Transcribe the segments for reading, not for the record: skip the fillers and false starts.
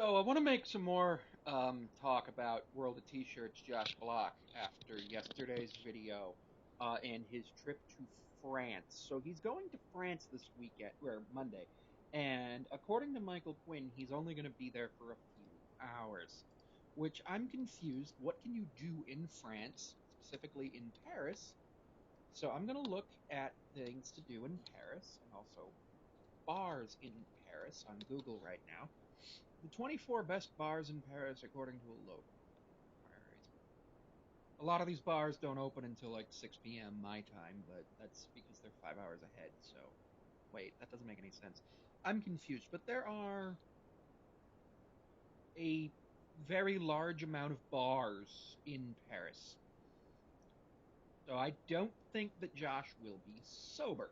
So I want to make some more talk about World of T-Shirts Josh Block after yesterday's video and his trip to France. So he's going to France this weekend, or Monday, and according to Michael Quinn, he's only going to be there for a few hours, which I'm confused. What can you do in France, specifically in Paris? So I'm going to look at things to do in Paris and also bars in Paris on Google right now. The 24 best bars in Paris, according to a local. A lot of these bars don't open until like 6 p.m. my time, but that's because they're 5 hours ahead. So, wait, that doesn't make any sense. I'm confused, but there are a very large amount of bars in Paris. So I don't think that Josh will be sober.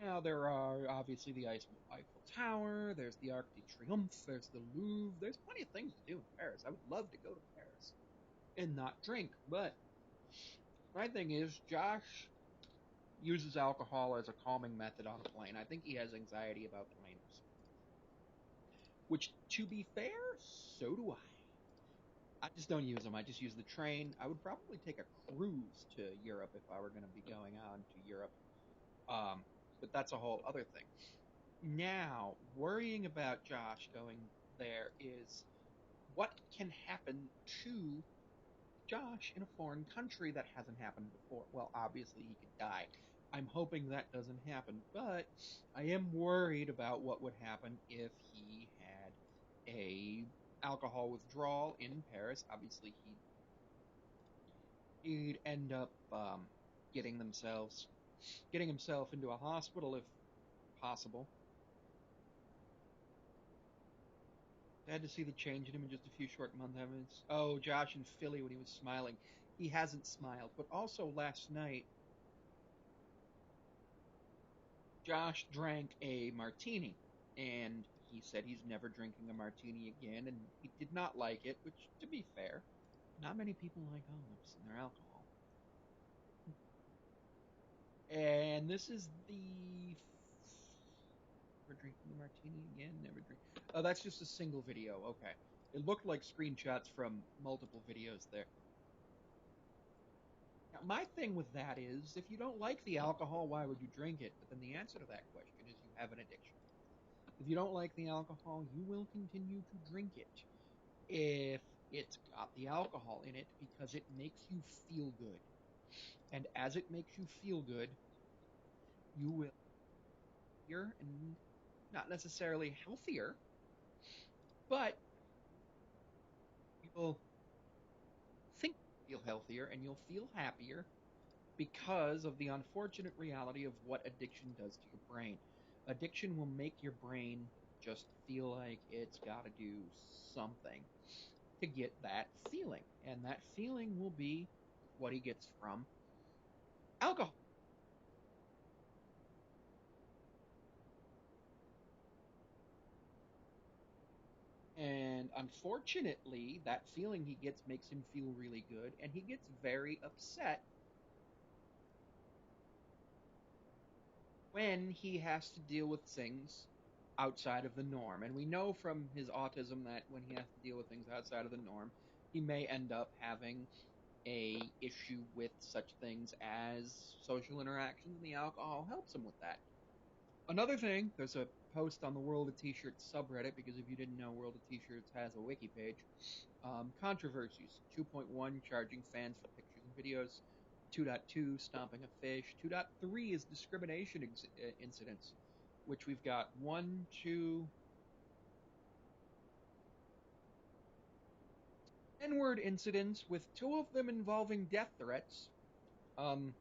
Now, there are obviously the Eiffel Tower, there's the Arc de Triomphe, there's the Louvre, there's plenty of things to do in Paris. I would love to go to Paris and not drink, but my thing is, Josh uses alcohol as a calming method on a plane. I think he has anxiety about planes. Which, to be fair, so do I. I just don't use them. I just use the train. I would probably take a cruise to Europe if I were going to be going on to Europe. Um, but that's a whole other thing. Now, worrying about Josh going there is what can happen to Josh in a foreign country that hasn't happened before. Well, obviously he could die. I'm hoping that doesn't happen, but I am worried about what would happen if he had a alcohol withdrawal in Paris. Obviously, he'd end up getting themselves getting himself into a hospital if possible. Sad to see the change in him in just a few short months. Oh, Josh in Philly when he was smiling. He hasn't smiled. But also last night, Josh drank a martini. And he said he's never drinking a martini again. And he did not like it, which, to be fair, not many people like olives in their alcohol. And this is the. Never drinking a martini again, never drink. Oh, that's just a single video. Okay. It looked like screenshots from multiple videos there. Now, my thing with that is, if you don't like the alcohol, why would you drink it? But then the answer to that question is you have an addiction. If you don't like the alcohol, you will continue to drink it if it's got the alcohol in it because it makes you feel good. And as it makes you feel good, you will be healthier and not necessarily healthier, but you'll think you feel healthier and you'll feel happier because of the unfortunate reality of what addiction does to your brain. Addiction will make your brain just feel like it's got to do something to get that feeling. And that feeling will be what he gets from alcohol. And unfortunately, that feeling he gets makes him feel really good, and he gets very upset when he has to deal with things outside of the norm. And we know from his autism that when he has to deal with things outside of the norm, he may end up having a issue with such things as social interactions, and the alcohol helps him with that. Another thing, there's a post on the World of T-Shirts subreddit, because if you didn't know, World of T-Shirts has a wiki page. Controversies. 2.1, charging fans for pictures and videos. 2.2, stomping a fish. 2.3 is discrimination incidents, which we've got one, two, N-word incidents, with two of them involving death threats. Um,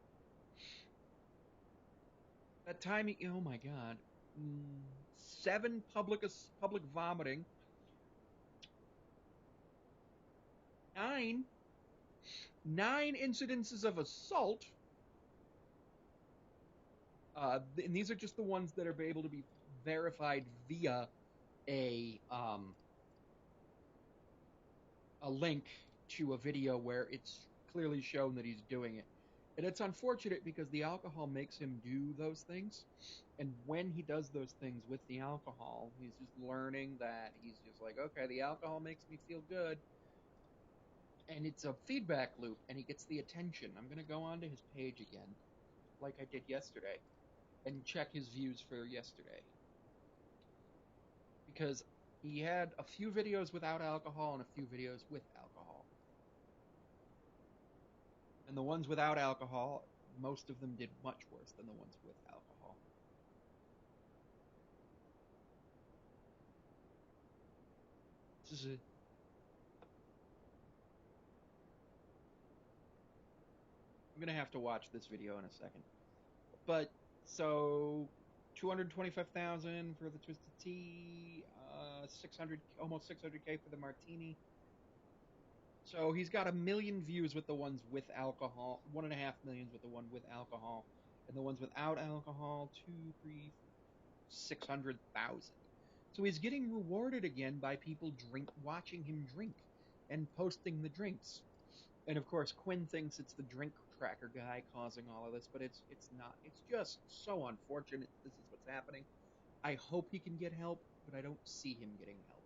that timing, oh my god. Seven public vomiting. Nine nine incidences of assault. And these are just the ones that are able to be verified via a um, a link to a video where it's clearly shown that he's doing it. And it's unfortunate because the alcohol makes him do those things. And when he does those things with the alcohol, he's just learning that he's just like, okay, the alcohol makes me feel good. And it's a feedback loop, and he gets the attention. I'm going to go onto his page again, like I did yesterday, and check his views for yesterday. Because he had a few videos without alcohol and a few videos with alcohol. And the ones without alcohol, most of them did much worse than the ones with alcohol. This is a, I'm gonna have to watch this video in a second. But so 225,000 for the twisted tea, 600, almost 600K for the martini. So he's got 1 million views with the ones with alcohol, 1.5 million with the one with alcohol, and the ones without alcohol, 600,000. So he's getting rewarded again by people watching him drink and posting the drinks. And of course, Quinn thinks it's the drink tracker guy causing all of this, but it's not. It's just so unfortunate this is what's happening. I hope he can get help, but I don't see him getting help.